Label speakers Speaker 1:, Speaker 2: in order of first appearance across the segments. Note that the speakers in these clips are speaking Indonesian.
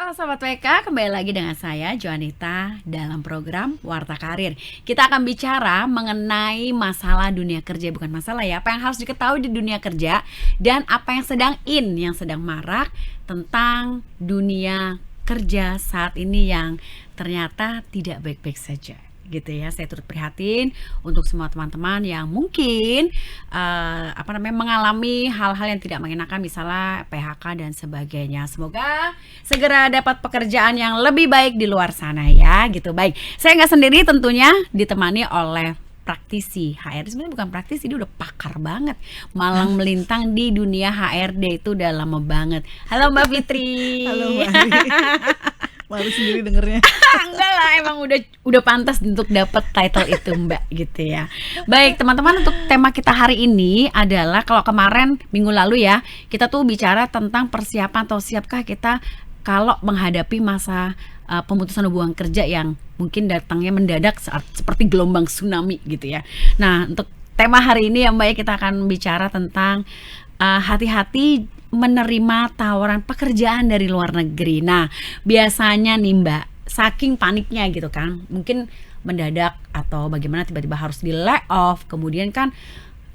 Speaker 1: Halo Sobat WK, kembali lagi dengan saya Joanita dalam program Warta Karir. Kita akan bicara mengenai masalah dunia kerja, bukan masalah ya, apa yang harus diketahui di dunia kerja dan apa yang sedang yang sedang marak tentang dunia kerja saat ini yang ternyata tidak baik-baik saja. Gitu ya, saya turut prihatin untuk semua teman-teman yang mungkin mengalami hal-hal yang tidak mengenakan, misalnya PHK dan sebagainya. Semoga segera dapat pekerjaan yang lebih baik di luar sana ya, gitu. Baik, saya nggak sendiri tentunya, ditemani oleh praktisi HRD. Sebenarnya bukan praktisi, dia udah pakar banget, malang melintang di dunia HRD itu udah lama banget. Halo Mbak Fitri.
Speaker 2: Halo Mbak Ari. Malu sendiri dengernya.
Speaker 1: Enggak lah, emang udah pantas untuk dapat title itu Mbak, gitu ya. Baik teman-teman, untuk tema kita hari ini adalah, kalau kemarin minggu lalu ya, kita tuh bicara tentang persiapan atau siapkah kita kalau menghadapi masa pemutusan hubungan kerja yang mungkin datangnya mendadak seperti gelombang tsunami gitu ya. Nah, untuk tema hari ini ya Mbak ya, kita akan bicara tentang hati-hati menerima tawaran pekerjaan dari luar negeri. Nah, biasanya nih Mbak, saking paniknya gitu kan, mungkin mendadak atau bagaimana tiba-tiba harus di lay off, kemudian kan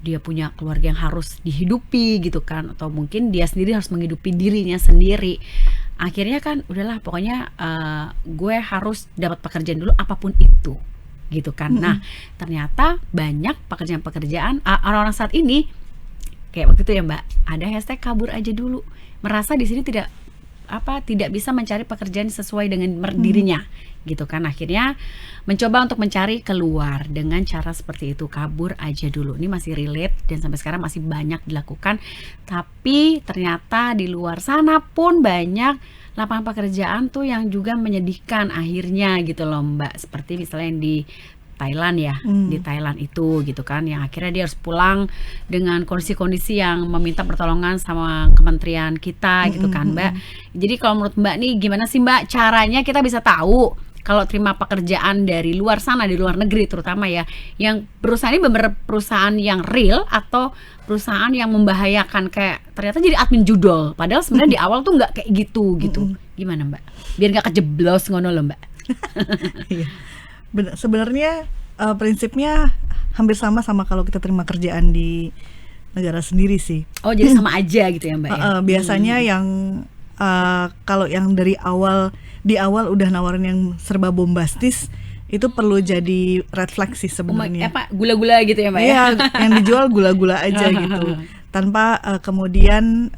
Speaker 1: dia punya keluarga yang harus dihidupi gitu kan, atau mungkin dia sendiri harus menghidupi dirinya sendiri. Akhirnya kan udahlah, pokoknya gue harus dapat pekerjaan dulu apapun itu gitu kan. Nah, ternyata banyak pekerjaan-pekerjaan orang-orang saat ini kayak waktu itu ya Mbak, ada hashtag kabur aja dulu, merasa di sini tidak bisa mencari pekerjaan sesuai dengan dirinya gitu kan. Akhirnya mencoba untuk mencari keluar dengan cara seperti itu, kabur aja dulu. Ini masih relate dan sampai sekarang masih banyak dilakukan. Tapi ternyata di luar sana pun banyak lapangan pekerjaan tuh yang juga menyedihkan akhirnya gitu loh Mbak. Seperti misalnya yang di Thailand ya, di Thailand itu gitu kan, yang akhirnya dia harus pulang dengan kondisi-kondisi yang meminta pertolongan sama kementerian kita gitu kan Mbak. Jadi kalau menurut Mbak nih, gimana sih Mbak caranya kita bisa tahu kalau terima pekerjaan dari luar sana, di luar negeri terutama ya, yang perusahaan ini benar perusahaan yang real atau perusahaan yang membahayakan, kayak ternyata jadi admin judol, padahal sebenarnya di awal tuh nggak kayak gitu. Gimana Mbak? Biar nggak kejeblos ngono loh Mbak.
Speaker 2: Iya. Sebenarnya prinsipnya hampir sama kalau kita terima kerjaan di negara sendiri sih.
Speaker 1: Oh, jadi sama aja gitu ya Mbak ya?
Speaker 2: Biasanya yang kalau yang di awal udah nawarin yang serba bombastis, itu perlu jadi red flag sih sebenarnya.
Speaker 1: Gula-gula gitu ya Mbak ya?
Speaker 2: Iya, yang dijual gula-gula aja gitu, tanpa kemudian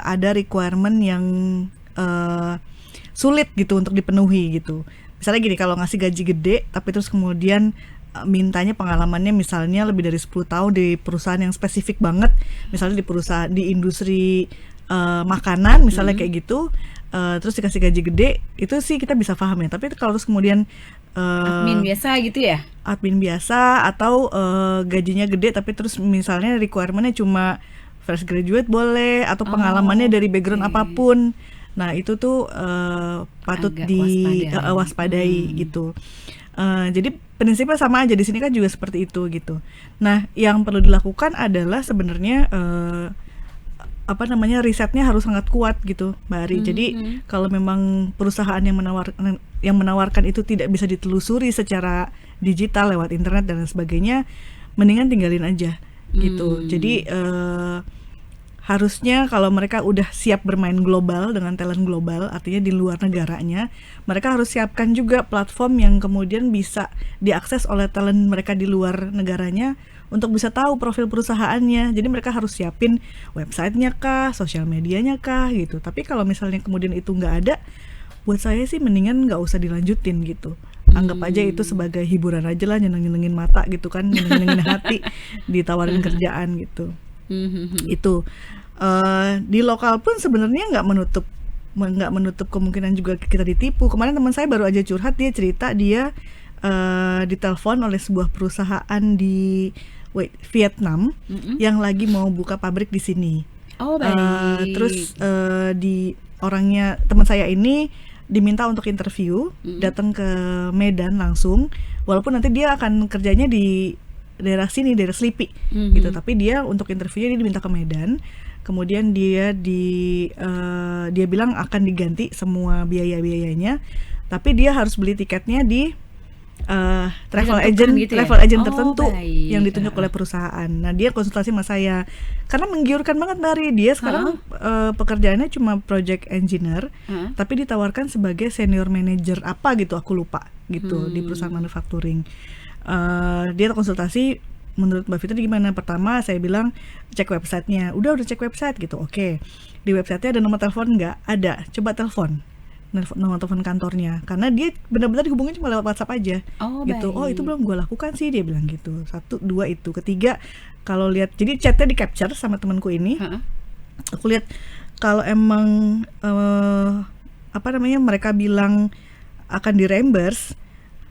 Speaker 2: ada requirement yang sulit gitu untuk dipenuhi gitu. Misalnya gini, kalau ngasih gaji gede tapi terus kemudian mintanya pengalamannya misalnya lebih dari 10 tahun di perusahaan yang spesifik banget, misalnya di industri makanan misalnya kayak gitu, terus dikasih gaji gede, itu sih kita bisa paham ya. Tapi kalau terus kemudian
Speaker 1: admin biasa gitu ya? Admin
Speaker 2: biasa atau gajinya gede tapi terus misalnya requirementnya cuma fresh graduate boleh, atau pengalamannya dari background apapun. Nah itu tuh patut waspadai gitu. Jadi prinsipnya sama aja, di sini kan juga seperti itu gitu. Nah yang perlu dilakukan adalah sebenarnya risetnya harus sangat kuat gitu Mbak Ari. Jadi kalau memang perusahaan yang menawarkan itu tidak bisa ditelusuri secara digital lewat internet dan sebagainya, mendingan tinggalin aja gitu. Jadi harusnya kalau mereka udah siap bermain global dengan talent global, artinya di luar negaranya, mereka harus siapkan juga platform yang kemudian bisa diakses oleh talent mereka di luar negaranya untuk bisa tahu profil perusahaannya. Jadi mereka harus siapin websitenya kah, sosial medianya kah gitu. Tapi kalau misalnya kemudian itu nggak ada, buat saya sih mendingan nggak usah dilanjutin gitu. Anggap aja itu sebagai hiburan aja lah, nyenengin mata gitu kan, nyenengin hati, ditawarin kerjaan gitu. Itu di lokal pun sebenarnya nggak menutup kemungkinan juga kita ditipu. Kemarin teman saya baru aja curhat, dia cerita dia ditelepon oleh sebuah perusahaan di Vietnam yang lagi mau buka pabrik di sini.
Speaker 1: Oh baik.
Speaker 2: Terus orangnya teman saya ini diminta untuk interview, datang ke Medan langsung, walaupun nanti dia akan kerjanya di daerah sini, daerah Selipi gitu, tapi dia untuk interviewnya dia diminta ke Medan. kemudian dia bilang akan diganti semua biaya-biayanya, tapi dia harus beli tiketnya di travel agent
Speaker 1: gitu ya?
Speaker 2: tertentu
Speaker 1: Baik.
Speaker 2: yang ditunjuk oleh perusahaan. Nah, dia konsultasi sama saya karena menggiurkan banget dari dia sekarang pekerjaannya cuma project engineer, tapi ditawarkan sebagai senior manager apa gitu, aku lupa gitu di perusahaan manufacturing. Dia konsultasi, menurut Mbak Fitri gimana? Pertama saya bilang cek websitenya, udah cek website gitu, oke. Di websitenya ada nomor telepon nggak? Ada, coba telepon nomor telepon kantornya, karena dia benar-benar dihubungin cuma lewat WhatsApp aja gitu.
Speaker 1: Baik.
Speaker 2: Oh, itu belum gue lakukan sih, dia bilang gitu. 1, 2 itu. Ketiga, kalau lihat, jadi chatnya di capture sama temanku ini. Aku lihat kalau emang mereka bilang akan di reimburse,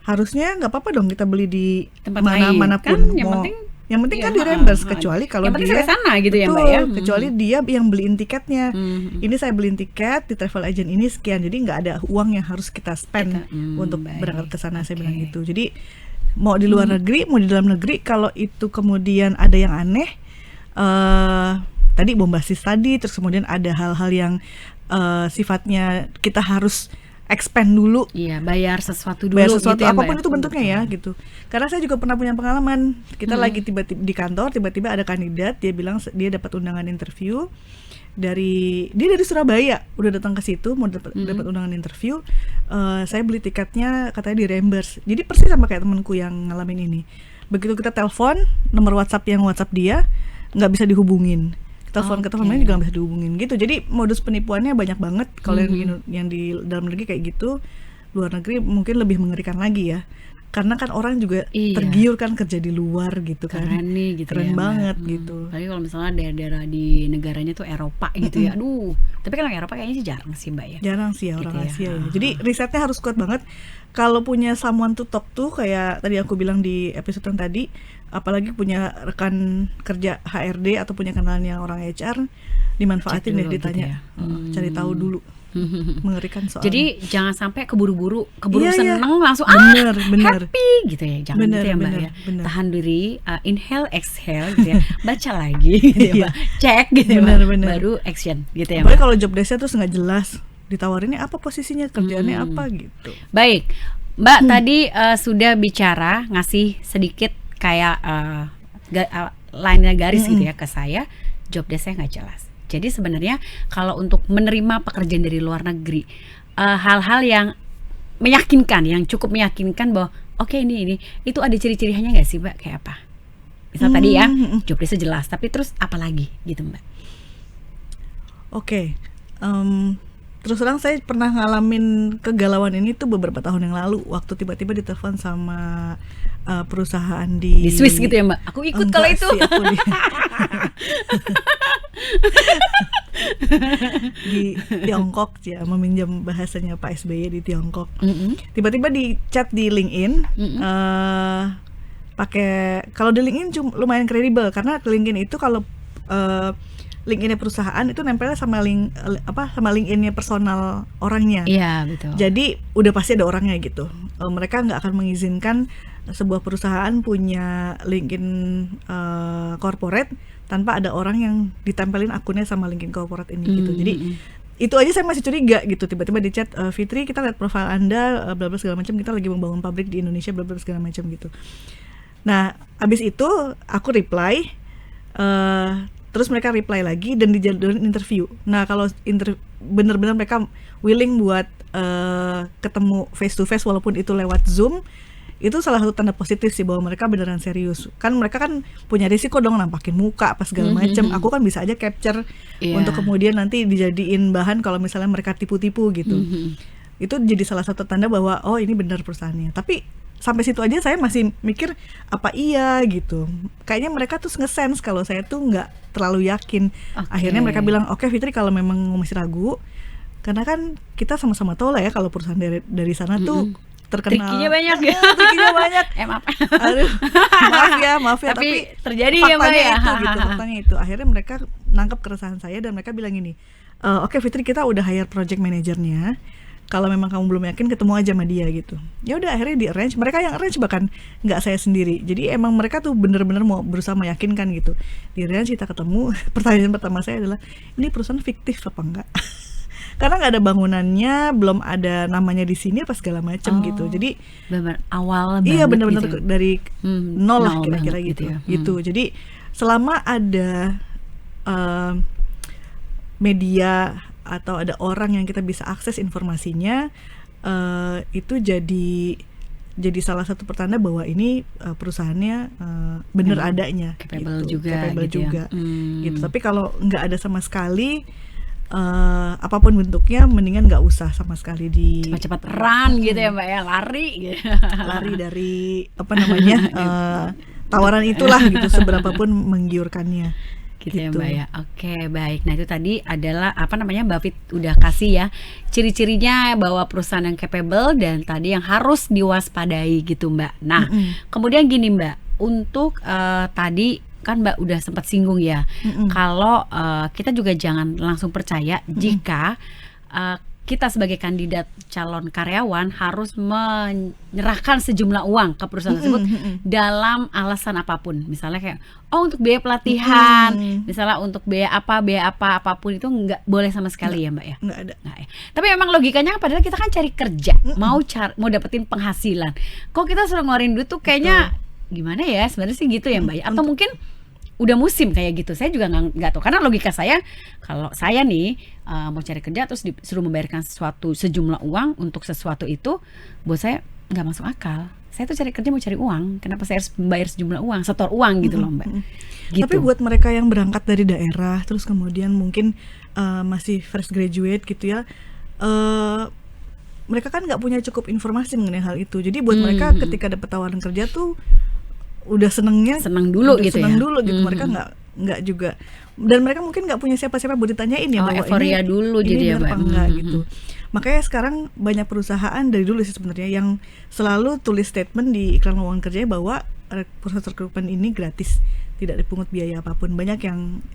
Speaker 2: harusnya nggak apa-apa dong kita beli di
Speaker 1: tempat lain
Speaker 2: manapun.
Speaker 1: Kan,
Speaker 2: yang penting kan di reimburse, kecuali kalau
Speaker 1: yang
Speaker 2: dia
Speaker 1: sana gitu ya, Mbak ya.
Speaker 2: Kecuali dia yang beliin tiketnya. Ini saya beliin tiket di travel agent ini sekian, jadi nggak ada uang yang harus kita spend untuk berangkat ke sana. Saya bilang gitu. Jadi mau di luar negeri, mau di dalam negeri, kalau itu kemudian ada yang aneh, tadi bombastis tadi, terus kemudian ada hal-hal yang sifatnya kita harus expand dulu,
Speaker 1: bayar sesuatu dulu,
Speaker 2: gitu ya,
Speaker 1: Mbak
Speaker 2: apapun
Speaker 1: ya?
Speaker 2: itu bentuknya ya gitu. Karena saya juga pernah punya pengalaman, kita lagi tiba-tiba di kantor, tiba-tiba ada kandidat, dia bilang dia dapat undangan interview dari Surabaya, udah datang ke situ mau dapat undangan interview. Saya beli tiketnya katanya di reimburse, jadi persis sama kayak temanku yang ngalamin ini. Begitu kita telepon, nomor WhatsApp dia nggak bisa dihubungin. Telepon ke teman juga nggak bisa dihubungin gitu. Jadi modus penipuannya banyak banget. Kalau yang di dalam negeri kayak gitu, luar negeri mungkin lebih mengerikan lagi ya. Karena kan orang juga tergiur kan kerja di luar gitu kan.
Speaker 1: Keren nih gitu,
Speaker 2: keren
Speaker 1: ya,
Speaker 2: banget
Speaker 1: Mbak.
Speaker 2: gitu.
Speaker 1: Tapi kalau misalnya daerah-daerah di negaranya tuh Eropa gitu ya, aduh. Tapi kan orang Eropa kayaknya sih jarang sih, Mbak ya.
Speaker 2: Jarang sih ya, orang
Speaker 1: gitu
Speaker 2: Asia ya. Jadi risetnya harus kuat banget. Kalau punya someone to talk to, kayak tadi aku bilang di episode yang tadi, apalagi punya rekan kerja HRD atau punya kenalan yang orang HR, dimanfaatin deh, ditanya,
Speaker 1: gitu ya.
Speaker 2: cari tahu dulu. Mengerikan soalnya.
Speaker 1: Jadi jangan sampai keburu-buru
Speaker 2: Iya.
Speaker 1: seneng langsung
Speaker 2: bener.
Speaker 1: happy gitu ya, jangan gitu ya, Mbak ya.
Speaker 2: Bener.
Speaker 1: Tahan diri, inhale exhale gitu ya, baca lagi gitu ya, Mbak. Cek gitu ya,
Speaker 2: Bener.
Speaker 1: Mbak. Baru action gitu ya,
Speaker 2: Apalagi
Speaker 1: Mbak.
Speaker 2: kalau job desk-nya terus nggak jelas, ditawarinnya apa posisinya, kerjaannya apa gitu.
Speaker 1: Baik, Mbak tadi sudah bicara, ngasih sedikit kayak line garis gitu ya ke saya, job desk-nya nggak jelas. Jadi sebenarnya kalau untuk menerima pekerjaan dari luar negeri, hal-hal yang meyakinkan, yang cukup meyakinkan bahwa oke, ini itu ada ciri-cirinya nggak sih, Mbak? Kayak apa? Misal tadi ya job desk-nya jelas, tapi terus apa lagi gitu, Mbak?
Speaker 2: Oke. Terus terang saya pernah ngalamin kegalauan ini tuh beberapa tahun yang lalu, waktu tiba-tiba ditelepon sama perusahaan di
Speaker 1: Swiss gitu ya, Mbak? Aku ikut kalau itu.
Speaker 2: Sih, aku di Tiongkok ya, meminjam bahasanya Pak SBY di Tiongkok. Tiba-tiba di chat di LinkedIn, pakai, kalau di LinkedIn lumayan kredibel, karena LinkedIn itu kalau LinkedIn-nya perusahaan itu nempelnya sama sama LinkedIn-nya personal orangnya.
Speaker 1: Iya, betul.
Speaker 2: Jadi udah pasti ada orangnya gitu. Mereka nggak akan mengizinkan sebuah perusahaan punya LinkedIn corporate tanpa ada orang yang ditempelin akunnya sama LinkedIn corporate ini gitu. Jadi itu aja saya masih curiga gitu. Tiba-tiba di chat, Fitri, kita lihat profil Anda, bla bla segala macam, kita lagi membangun pabrik di Indonesia, bla bla segala macam gitu. Nah, abis itu aku reply, terus mereka reply lagi dan dijadwalin interview. Nah, kalau bener-bener mereka willing buat ketemu face to face walaupun itu lewat Zoom, itu salah satu tanda positif sih bahwa mereka beneran serius. Kan mereka kan punya risiko dong nampakin muka apa segala macam. Aku kan bisa aja capture untuk kemudian nanti dijadiin bahan kalau misalnya mereka tipu-tipu gitu. Itu jadi salah satu tanda bahwa oh, ini benar perusahaannya. Tapi sampai situ aja saya masih mikir apa iya gitu. Kayaknya mereka tuh nge-sense kalau saya tuh nggak terlalu yakin. Akhirnya mereka bilang, oke, Fitri, kalau memang masih ragu, karena kan kita sama-sama tahu lah ya kalau perusahaan dari sana tuh terkenal.
Speaker 1: Trikinya banyak ya.
Speaker 2: Trikinya banyak.
Speaker 1: Maaf.
Speaker 2: Aduh, maaf ya. Tapi
Speaker 1: terjadi ya, Mbak ya.
Speaker 2: Faktanya itu. Akhirnya mereka nangkep keresahan saya dan mereka bilang gini, oke, Fitri, kita udah hire project manajernya. kalau memang kamu belum yakin, ketemu aja sama dia gitu. Ya udah, akhirnya di arrange, mereka yang arrange, bahkan nggak saya sendiri. Jadi emang mereka tuh bener-bener mau berusaha meyakinkan gitu. Di arrange, kita ketemu. Pertanyaan pertama saya adalah, ini perusahaan fiktif apa enggak? Karena nggak ada bangunannya, belum ada namanya di sini apa segala macam gitu. Jadi
Speaker 1: benar awal
Speaker 2: iya,
Speaker 1: banget
Speaker 2: bener-bener
Speaker 1: gitu.
Speaker 2: dari nol lah
Speaker 1: Nol
Speaker 2: kira-kira
Speaker 1: banget
Speaker 2: gitu.
Speaker 1: gitu ya.
Speaker 2: Gitu. Jadi selama ada media atau ada orang yang kita bisa akses informasinya, itu jadi salah satu pertanda bahwa ini perusahaannya bener adanya,
Speaker 1: Capable
Speaker 2: gitu.
Speaker 1: juga
Speaker 2: Capable
Speaker 1: gitu
Speaker 2: juga,
Speaker 1: ya.
Speaker 2: gitu. Tapi kalau nggak ada sama sekali, apapun bentuknya, mendingan nggak usah sama sekali
Speaker 1: Cepat-cepat run gitu ya Mbak ya, lari gitu.
Speaker 2: lari dari apa namanya tawaran itulah gitu, seberapapun menggiurkannya.
Speaker 1: Gitu ya Mbak ya. Oke, baik. Nah, itu tadi adalah apa namanya, Mbak Fit udah kasih ya ciri-cirinya bahwa perusahaan yang capable dan tadi yang harus diwaspadai gitu Mbak. Nah, kemudian gini Mbak, untuk tadi kan Mbak udah sempat singgung ya, kalau kita juga jangan langsung percaya jika kita sebagai kandidat calon karyawan harus menyerahkan sejumlah uang ke perusahaan tersebut dalam alasan apapun. Misalnya kayak, oh untuk biaya pelatihan, misalnya untuk biaya apa apapun, itu nggak boleh sama sekali ya Mbak ya.
Speaker 2: Nggak ada.
Speaker 1: Nah, ya. Tapi memang logikanya padahal kita kan cari kerja, mau dapetin penghasilan. Kok kita suruh ngeluarin duit tuh kayaknya gimana ya, sebenarnya sih gitu ya Mbak ya. Atau mungkin udah musim kayak gitu, saya juga nggak tahu, karena logika saya, kalau saya nih mau cari kerja terus disuruh membayarkan sejumlah uang untuk sesuatu itu, buat saya nggak masuk akal. Saya tuh cari kerja mau cari uang, kenapa saya harus membayar sejumlah uang, setor uang gitu loh Mbak. Gitu.
Speaker 2: Tapi buat mereka yang berangkat dari daerah, terus kemudian mungkin masih fresh graduate gitu ya, mereka kan nggak punya cukup informasi mengenai hal itu. Jadi buat mereka ketika dapat tawaran kerja tuh udah seneng dulu gitu. Mereka nggak juga, dan mereka mungkin nggak punya siapa-siapa buat ditanyain ya, bahwa
Speaker 1: euforia dulu
Speaker 2: ini
Speaker 1: jadi ya
Speaker 2: benar
Speaker 1: Mbak.
Speaker 2: apa enggak gitu. Makanya sekarang banyak perusahaan dari dulu sih sebenarnya yang selalu tulis statement di iklan lowongan kerjanya bahwa proses rekrutmen ini gratis, tidak dipungut biaya apapun. Banyak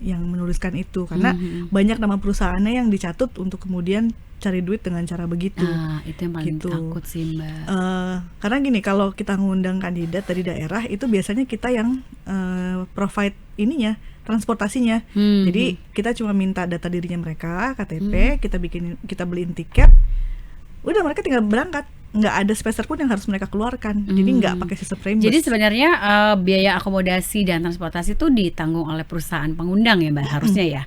Speaker 2: yang menuliskan itu karena banyak nama perusahaannya yang dicatut untuk kemudian cari duit dengan cara begitu.
Speaker 1: Itu yang paling
Speaker 2: gitu.
Speaker 1: takut sih Mbak.
Speaker 2: Karena gini, kalau kita ngundang kandidat dari daerah itu biasanya kita yang provide ininya, transportasinya. Jadi kita cuma minta data dirinya mereka, KTP, kita beliin tiket, udah mereka tinggal berangkat. Nggak ada sepeser pun yang harus mereka keluarkan. Jadi nggak pakai sistem reimburse.
Speaker 1: Jadi sebenarnya biaya akomodasi dan transportasi itu ditanggung oleh perusahaan pengundang ya Mbak, harusnya ya.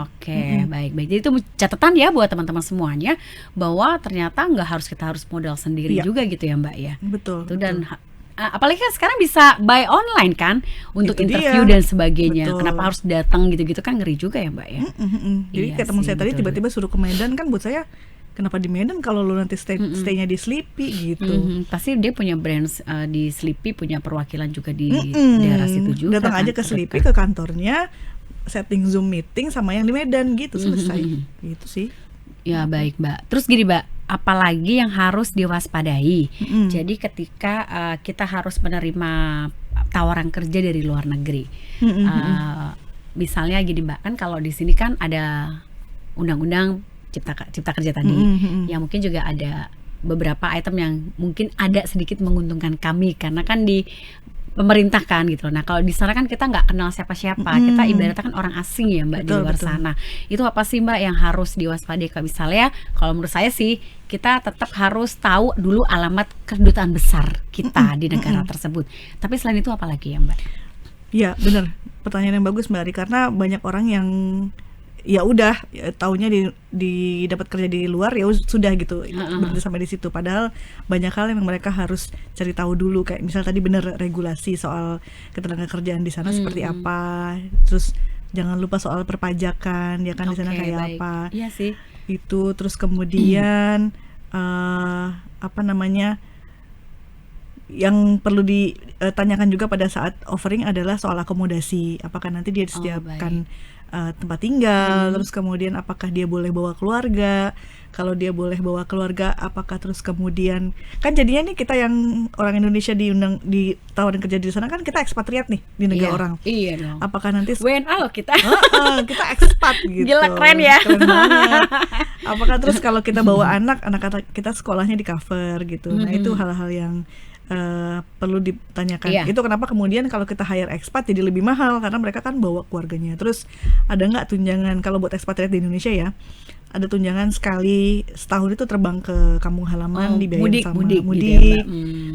Speaker 1: Oke, baik. Jadi itu catatan ya buat teman-teman semuanya, bahwa ternyata nggak harus kita harus modal sendiri juga gitu ya Mbak ya.
Speaker 2: Betul.
Speaker 1: Itu dan apalagi kan sekarang bisa buy online kan untuk
Speaker 2: Itu
Speaker 1: interview
Speaker 2: dia.
Speaker 1: dan sebagainya.
Speaker 2: Betul.
Speaker 1: Kenapa harus datang gitu-gitu, kan ngeri juga ya Mbak ya.
Speaker 2: Jadi
Speaker 1: Iya
Speaker 2: kayak teman
Speaker 1: sih,
Speaker 2: saya tadi
Speaker 1: betul.
Speaker 2: tiba-tiba suruh ke Medan, kan buat saya, kenapa di Medan kalau lu nanti stay-nya di Sleepy gitu.
Speaker 1: Pasti dia punya brand di Sleepy, punya perwakilan juga di daerah situ juga.
Speaker 2: Datang
Speaker 1: kan,
Speaker 2: aja ke Sleepy, ke kantornya, setting Zoom meeting sama yang di Medan gitu, selesai. Gitu sih.
Speaker 1: Ya baik Mbak. Terus gini Mbak, apalagi yang harus diwaspadai. Jadi ketika kita harus menerima tawaran kerja dari luar negeri, misalnya gini Mbak, kan kalau di sini kan ada undang-undang cipta kerja tadi, yang mungkin juga ada beberapa item yang mungkin ada sedikit menguntungkan kami karena kan di pemerintah kan gitu loh. Nah kalau di sana kan kita nggak kenal siapa-siapa, kita ibaratnya kan orang asing ya Mbak, di luar sana. Itu apa sih Mbak yang harus diwaspadai? Kalau misalnya, kalau menurut saya sih kita tetap harus tahu dulu alamat kedutaan besar kita di negara tersebut. Tapi selain itu apa lagi ya Mbak?
Speaker 2: Ya benar, pertanyaan yang bagus Mbak Ari, karena banyak orang yang ya udah taunya di dapat kerja di luar ya sudah gitu, berhenti sampai di situ. Padahal banyak hal yang mereka harus cari tahu dulu, kayak misal tadi bener regulasi soal ketenagakerjaan di sana seperti apa, terus jangan lupa soal perpajakan ya kan, di sana kayak
Speaker 1: baik.
Speaker 2: apa.
Speaker 1: Iya sih.
Speaker 2: Itu terus kemudian apa namanya, yang perlu ditanyakan juga pada saat offering adalah soal akomodasi. Apakah nanti dia disediakan tempat tinggal, terus kemudian apakah dia boleh bawa keluarga. Kalau dia boleh bawa keluarga, apakah terus kemudian kan jadinya nih kita yang orang Indonesia ditawarin kerja di sana kan kita ekspatriat nih di negara orang.
Speaker 1: Iya dong.
Speaker 2: Apakah nanti
Speaker 1: WNA loh kita.
Speaker 2: kita ekspat gitu.
Speaker 1: Gila, keren ya.
Speaker 2: Keren banget. Apakah terus kalau kita bawa anak kita sekolahnya di cover gitu. Nah, itu hal-hal yang perlu ditanyakan.
Speaker 1: Iya.
Speaker 2: Itu kenapa kemudian kalau kita hire expat jadi lebih mahal karena mereka kan bawa keluarganya. Terus ada nggak tunjangan kalau buat ekspatriat di Indonesia ya? Ada tunjangan sekali setahun itu terbang ke kampung halaman dibiayain sama
Speaker 1: mudik
Speaker 2: mudik.
Speaker 1: gitu ya, Mbak.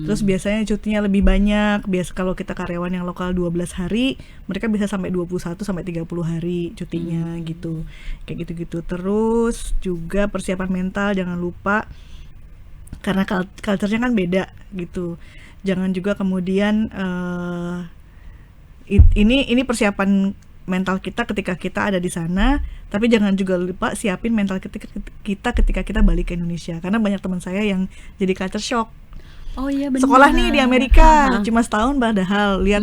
Speaker 2: Terus biasanya cutinya lebih banyak. Biasa kalau kita karyawan yang lokal 12 hari, mereka bisa sampai 21 sampai 30 hari cutinya gitu. Kayak gitu-gitu. Terus juga persiapan mental jangan lupa karena culture-nya kan beda gitu. Jangan juga kemudian ini persiapan mental kita ketika kita ada di sana, tapi jangan juga lupa siapin mental kita ketika kita balik ke Indonesia. Karena banyak teman saya yang jadi culture shock.
Speaker 1: Oh iya benar.
Speaker 2: Sekolah nih di Amerika cuma setahun, padahal lihat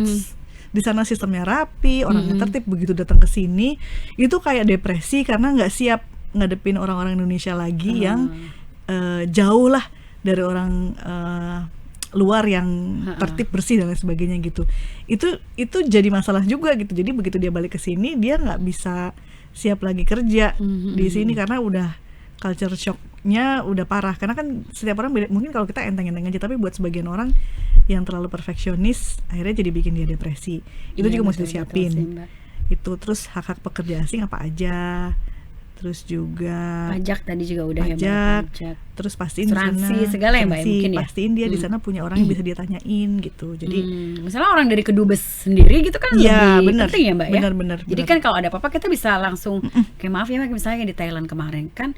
Speaker 2: di sana sistemnya rapi, orangnya tertib, begitu datang ke sini itu kayak depresi karena nggak siap ngadepin orang-orang Indonesia lagi yang jauh lah dari orang luar yang tertib, bersih dan lain sebagainya gitu. Itu jadi masalah juga gitu. Jadi begitu dia balik ke sini dia nggak bisa siap lagi kerja di sini karena udah culture shocknya udah parah. Karena kan setiap orang beda. Mungkin kalau kita enteng-enteng aja, tapi buat sebagian orang yang terlalu perfeksionis akhirnya jadi bikin dia depresi. Itu juga mesti disiapin. Itu terus hak-hak pekerja asing apa aja. Terus juga
Speaker 1: pajak tadi juga udah
Speaker 2: pajak,
Speaker 1: pajak.
Speaker 2: Terus pastiin
Speaker 1: asuransi segala ya Mbak ya, mungkin ya.
Speaker 2: Pastiin dia di sana punya orang yang bisa dia tanyain gitu. Jadi
Speaker 1: misalnya orang dari kedubes sendiri gitu kan
Speaker 2: ya,
Speaker 1: lebih
Speaker 2: bener,
Speaker 1: penting ya Mbak ya.
Speaker 2: Benar.
Speaker 1: Jadi kan kalau ada apa-apa kita bisa langsung kayak maaf ya Mbak, misalnya di Thailand kemarin kan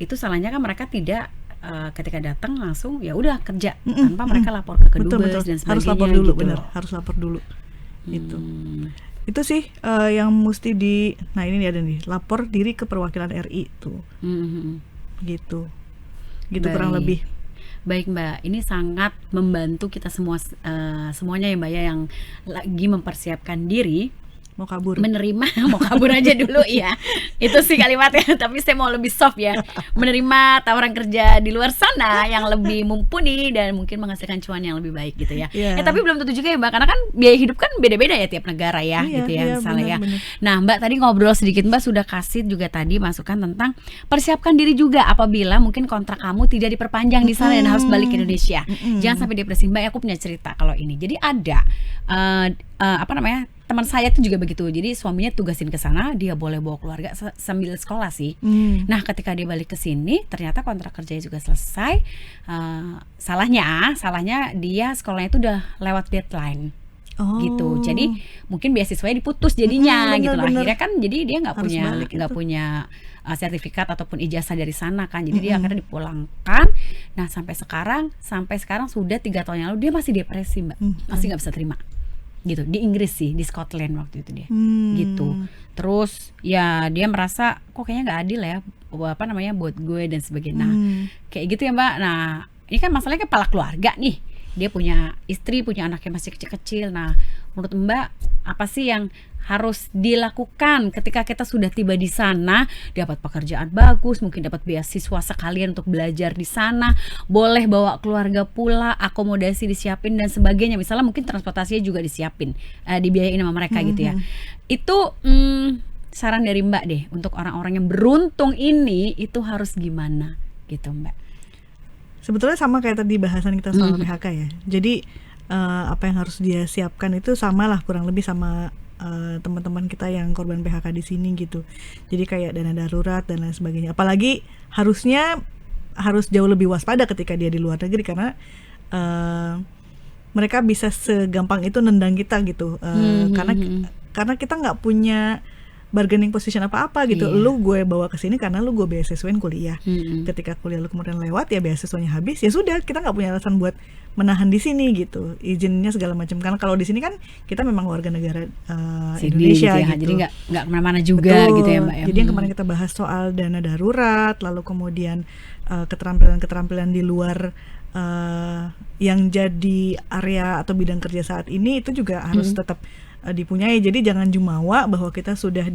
Speaker 1: itu salahnya kan mereka tidak ketika datang langsung ya udah kerja tanpa mereka lapor ke kedubes dan sebagainya.
Speaker 2: Harus lapor dulu,
Speaker 1: gitu.
Speaker 2: benar. Harus lapor dulu. Gitu. Itu sih yang mesti nah ini ada nih, lapor diri ke perwakilan RI tuh. Gitu kurang lebih.
Speaker 1: Baik Mbak, ini sangat membantu kita semuanya ya Mbak ya, yang lagi mempersiapkan diri
Speaker 2: mau kabur,
Speaker 1: menerima mau kabur aja dulu ya, itu sih kalimatnya. Tapi saya mau lebih soft ya, menerima tawaran kerja di luar sana yang lebih mumpuni dan mungkin menghasilkan cuan yang lebih baik gitu ya. Tapi belum tentu juga ya Mbak, karena kan biaya hidup kan beda-beda ya tiap negara ya, gitu ya misalnya ya. Nah Mbak tadi ngobrol sedikit, Mbak sudah kasih juga tadi masukan tentang persiapkan diri juga apabila mungkin kontrak kamu tidak diperpanjang di sana dan harus balik ke Indonesia. Jangan sampai depresi Mbak. Aku punya cerita kalau ini. Jadi ada teman saya tuh juga begitu. Jadi suaminya tugasin ke sana, dia boleh bawa keluarga sambil sekolah sih. Nah, ketika dia balik ke sini, ternyata kontrak kerjanya juga selesai. Salahnya dia sekolahnya itu udah lewat deadline. Gitu. Jadi mungkin beasiswanya diputus jadinya gitu loh. Akhirnya kan jadi dia nggak punya sertifikat ataupun ijazah dari sana kan. Jadi dia akhirnya dipulangkan. Nah, sampai sekarang sudah 3 tahun yang lalu dia masih depresi Mbak. Masih nggak bisa terima. Gitu, di Inggris sih, di Scotland waktu itu dia. Gitu. Terus ya dia merasa kok kayaknya nggak adil ya buat gue dan sebagainya. Kayak gitu ya Mbak. Nah, ini kan masalahnya kepala keluarga nih. Dia punya istri, punya anak yang masih kecil-kecil. Nah, menurut Mbak apa sih yang harus dilakukan ketika kita sudah tiba di sana, dapat pekerjaan bagus, mungkin dapat beasiswa sekalian untuk belajar di sana, boleh bawa keluarga pula, akomodasi disiapin dan sebagainya. Misalnya mungkin transportasinya juga disiapin, dibiayain sama mereka gitu ya. Itu saran dari Mbak deh untuk orang-orang yang beruntung ini itu harus gimana gitu Mbak?
Speaker 2: Sebetulnya sama kayak tadi bahasan kita soal PHK ya. Jadi apa yang harus dia siapkan itu samalah kurang lebih sama teman-teman kita yang korban PHK di sini gitu. Jadi kayak dana darurat dan lain sebagainya. Apalagi harus jauh lebih waspada ketika dia di luar negeri karena mereka bisa segampang itu nendang kita gitu. Karena kita nggak punya bargaining position apa-apa gitu. Lu gue bawa ke sini karena lu gue beasiswain kuliah. Ketika kuliah lu kemudian lewat ya beasiswanya habis, ya sudah kita nggak punya alasan buat menahan di sini gitu. Izinnya segala macam. Karena kalau di sini kan kita memang warga negara Indonesia gitu.
Speaker 1: Jadi nggak kemana-mana juga. Betul. Gitu ya Mbak ya.
Speaker 2: Jadi yang kemarin kita bahas soal dana darurat, lalu kemudian keterampilan-keterampilan di luar yang jadi area atau bidang kerja saat ini itu juga harus tetap dipunyai. Jadi jangan jumawa bahwa kita sudah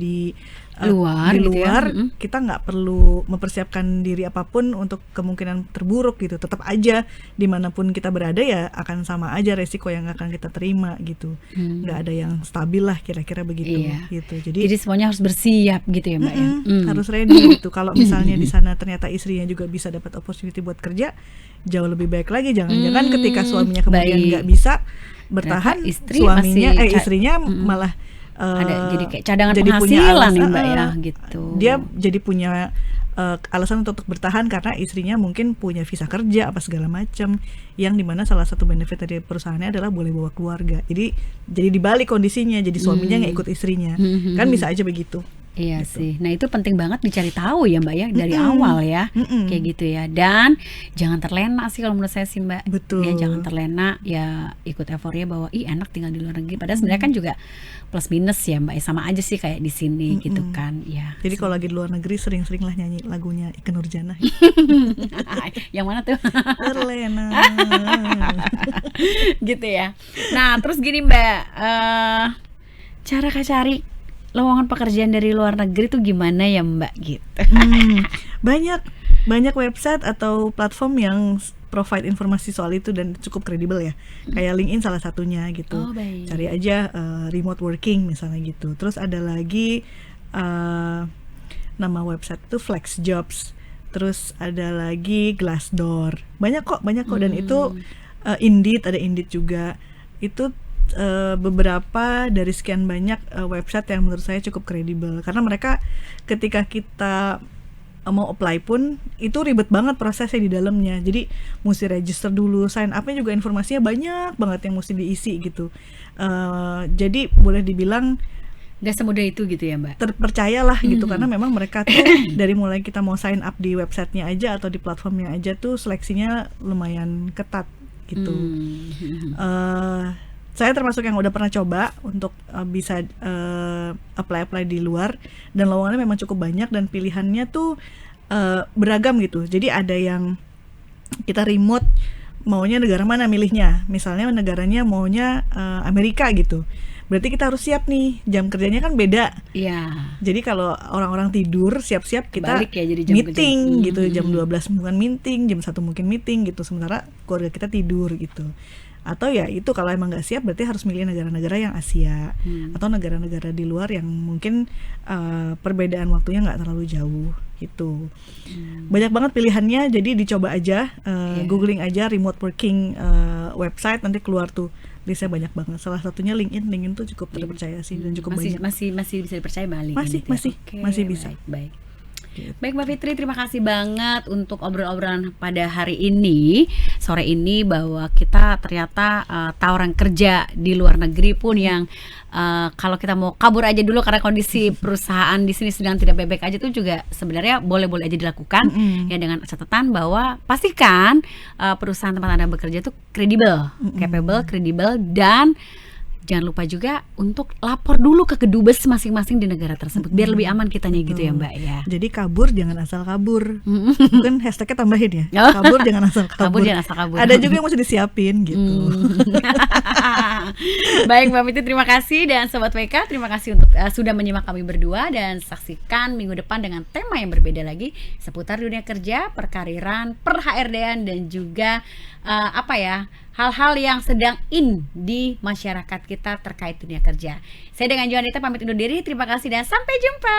Speaker 1: Luar
Speaker 2: di
Speaker 1: gitu ya.
Speaker 2: luar, kita nggak perlu mempersiapkan diri apapun untuk kemungkinan terburuk gitu. Tetap aja dimanapun kita berada ya akan sama aja resiko yang akan kita terima gitu. Nggak ada yang stabil lah kira-kira begitu.
Speaker 1: Iya.
Speaker 2: Gitu.
Speaker 1: Jadi semuanya harus bersiap gitu ya Mbak ya.
Speaker 2: Harus ready gitu. Kalau misalnya di sana ternyata istrinya juga bisa dapat opportunity buat kerja, jauh lebih baik lagi. Jangan-jangan ketika suaminya kemudian
Speaker 1: baik.
Speaker 2: nggak bisa bertahan,
Speaker 1: Ternyata istri
Speaker 2: suaminya
Speaker 1: masih
Speaker 2: istrinya malah
Speaker 1: ada jadi kayak cadangan
Speaker 2: jadi punya
Speaker 1: penghasilan nih
Speaker 2: alasan,
Speaker 1: Mbak ya gitu.
Speaker 2: dia jadi punya alasan untuk bertahan karena istrinya mungkin punya visa kerja apa segala macam, yang dimana salah satu benefit dari perusahaannya adalah boleh bawa keluarga. Jadi dibalik kondisinya, jadi suaminya nggak ikut istrinya, kan bisa aja begitu.
Speaker 1: Iya
Speaker 2: gitu.
Speaker 1: sih. Nah itu penting banget dicari tahu ya Mbak ya dari awal ya, kayak gitu ya. Dan jangan terlena sih kalau menurut saya sih Mbak.
Speaker 2: Betul.
Speaker 1: Ya jangan terlena, ya ikut euforia bahwa enak tinggal di luar negeri. Padahal sebenarnya kan juga plus minus ya Mbak. Sama aja sih kayak di sini gitu kan. Ya.
Speaker 2: Jadi kalau lagi di luar negeri sering-seringlah nyanyi lagunya Ikke Nurjanah.
Speaker 1: Yang mana tuh?
Speaker 2: Terlena.
Speaker 1: Gitu ya. Nah terus gini Mbak, cara cari lowongan pekerjaan dari luar negeri tuh gimana ya Mbak gitu?
Speaker 2: Banyak website atau platform yang provide informasi soal itu dan cukup kredibel ya. Kayak LinkedIn salah satunya gitu.
Speaker 1: Oh, baik.
Speaker 2: Cari aja remote working misalnya gitu. Terus ada lagi nama website itu Flex Jobs. Terus ada lagi Glassdoor. Banyak kok dan itu Indeed, ada Indeed juga. Itu beberapa dari sekian banyak website yang menurut saya cukup kredibel, karena mereka ketika kita mau apply pun itu ribet banget prosesnya di dalamnya. Jadi mesti register dulu, sign up-nya juga informasinya banyak banget yang mesti diisi gitu. Jadi boleh dibilang
Speaker 1: Gak semudah itu gitu ya Mbak?
Speaker 2: Terpercayalah gitu, karena memang mereka tuh dari mulai kita mau sign up di websitenya aja atau di platformnya aja tuh seleksinya lumayan ketat gitu. Saya termasuk yang udah pernah coba untuk bisa apply di luar, dan lowongannya memang cukup banyak dan pilihannya tuh beragam gitu. Jadi ada yang kita remote, maunya negara mana milihnya, misalnya negaranya maunya Amerika gitu. Berarti kita harus siap nih, jam kerjanya kan beda.
Speaker 1: Iya.
Speaker 2: Jadi kalau orang-orang tidur, siap-siap kita
Speaker 1: Balik ya, jadi jam
Speaker 2: meeting
Speaker 1: kerja.
Speaker 2: gitu, jam 12 mungkin meeting, jam 1 mungkin meeting gitu, sementara keluarga kita tidur gitu. Atau ya itu kalau emang nggak siap berarti harus milih negara-negara yang Asia atau negara-negara di luar yang mungkin perbedaan waktunya nggak terlalu jauh gitu. Banyak banget pilihannya, jadi dicoba aja, googling aja remote working website, nanti keluar tuh listnya banyak banget. Salah satunya LinkedIn tuh cukup terpercaya sih dan cukup banyak.
Speaker 1: Masih bisa dipercaya Mbak
Speaker 2: Masih,
Speaker 1: gitu ya?
Speaker 2: masih,
Speaker 1: Oke,
Speaker 2: masih bisa.
Speaker 1: Baik. Baik Mbak Fitri, terima kasih banget untuk obrolan-obrolan pada hari ini, sore ini, bahwa kita ternyata tawaran kerja di luar negeri pun yang kalau kita mau kabur aja dulu karena kondisi perusahaan di sini sedang tidak baik-baik aja tuh juga sebenarnya boleh-boleh aja dilakukan, ya dengan catatan bahwa pastikan perusahaan tempat Anda bekerja itu kredibel, capable, kredibel, dan jangan lupa juga untuk lapor dulu ke kedubes masing-masing di negara tersebut biar lebih aman kitanya gitu ya Mbak ya.
Speaker 2: Jadi kabur jangan asal kabur. Mungkin hashtagnya tambahin ya. Kabur jangan asal kabur.
Speaker 1: Kabur jangan asal kabur.
Speaker 2: Ada juga yang mesti disiapin gitu.
Speaker 1: Baik Mbak Fitri, terima kasih, dan Sobat WK terima kasih untuk sudah menyimak kami berdua, dan saksikan minggu depan dengan tema yang berbeda lagi seputar dunia kerja, perkariran, per HRD-an, dan juga hal-hal yang sedang in di masyarakat kita terkait dunia kerja. Saya dengan Joanita pamit undur diri, terima kasih dan sampai jumpa.